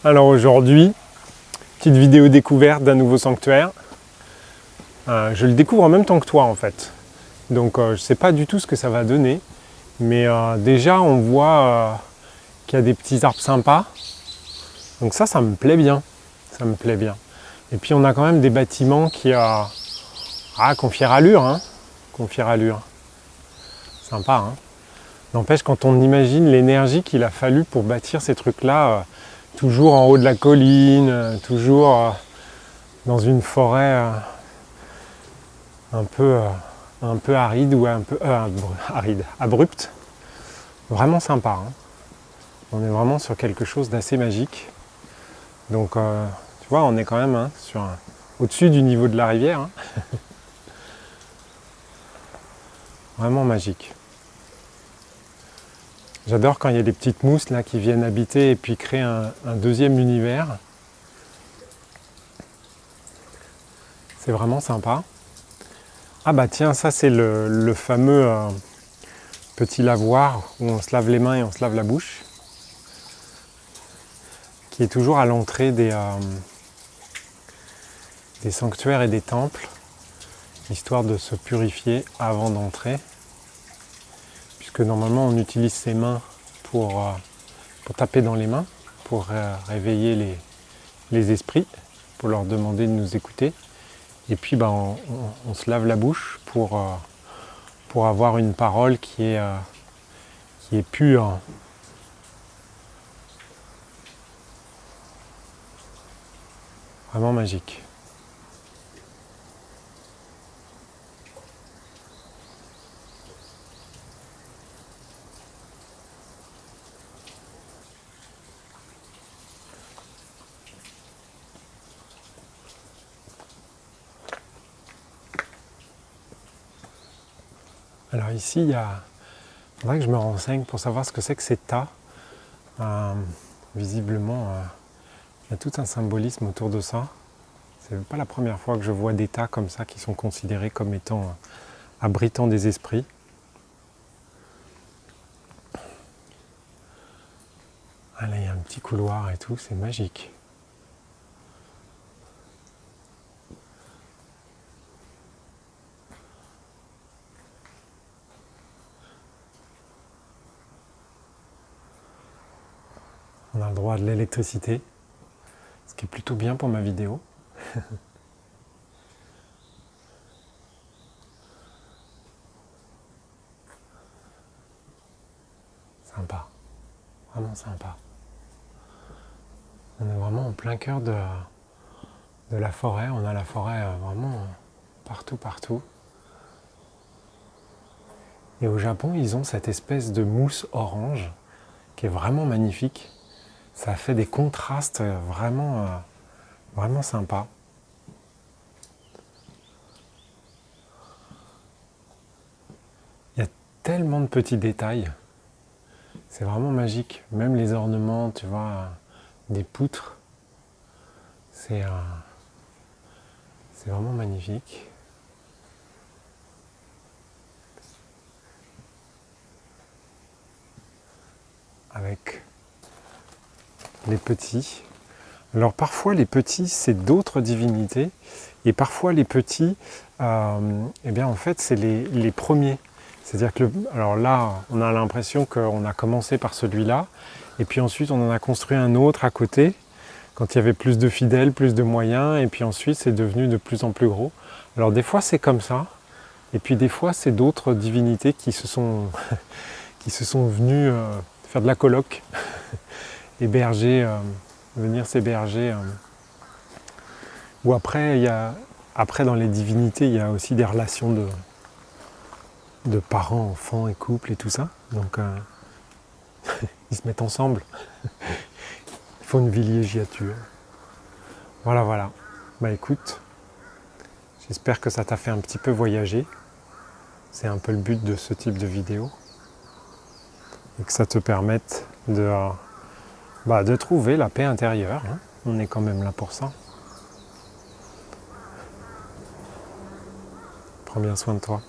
Alors aujourd'hui, petite vidéo découverte d'un nouveau sanctuaire. Je le découvre en même temps que toi en fait. Donc je ne sais pas du tout ce que ça va donner. Mais déjà on voit qu'il y a des petits arbres sympas. Donc ça me plaît bien. Ça me plaît bien. Et puis on a quand même des bâtiments qui ont fière allure. Hein. Qu'on fière allure. Sympa. Hein. N'empêche quand on imagine l'énergie qu'il a fallu pour bâtir ces trucs-là. Toujours en haut de la colline, toujours dans une forêt un peu aride ou un peu abrupte. Vraiment sympa. Hein. On est vraiment sur quelque chose d'assez magique. Donc tu vois, on est quand même au-dessus du niveau de la rivière. Hein. Vraiment magique. J'adore quand il y a des petites mousses là qui viennent habiter et puis créer un deuxième univers. C'est vraiment sympa. Ah bah tiens, ça c'est le fameux petit lavoir où on se lave les mains et on se lave la bouche. Qui est toujours à l'entrée des sanctuaires et des temples, histoire de se purifier avant d'entrer. Que normalement on utilise ses mains pour taper dans les mains, pour réveiller les esprits, pour leur demander de nous écouter. Et puis on se lave la bouche pour avoir une parole qui est pure. Vraiment magique. Alors ici, il faudrait que je me renseigne pour savoir ce que c'est que ces tas. Visiblement, il y a tout un symbolisme autour de ça. C'est pas la première fois que je vois des tas comme ça qui sont considérés comme étant abritant des esprits. Ah là, il y a un petit couloir et tout, c'est magique. On a le droit à de l'électricité, ce qui est plutôt bien pour ma vidéo. Sympa, vraiment sympa. On est vraiment en plein cœur de la forêt. On a la forêt vraiment partout. Et au Japon, ils ont cette espèce de mousse orange qui est vraiment magnifique. Ça fait des contrastes vraiment sympas. Il y a tellement de petits détails. C'est vraiment magique. Même les ornements, tu vois, des poutres. C'est vraiment magnifique. Avec les petits. Alors parfois les petits c'est d'autres divinités et parfois les petits eh bien en fait c'est les premiers. C'est-à-dire que alors là on a l'impression qu'on a commencé par celui-là et puis ensuite on en a construit un autre à côté quand il y avait plus de fidèles, plus de moyens et puis ensuite c'est devenu de plus en plus gros. Alors des fois c'est comme ça et puis des fois c'est d'autres divinités qui se sont venues faire de la coloc. Héberger, venir s'héberger. Ou après, dans les divinités, il y a aussi des relations de parents, enfants et couples et tout ça. Donc ils se mettent ensemble. Ils font une villégiature. Voilà. Bah écoute, j'espère que ça t'a fait un petit peu voyager. C'est un peu le but de ce type de vidéo. Et que ça te permette de trouver la paix intérieure. Hein. On est quand même là pour ça. Prends bien soin de toi.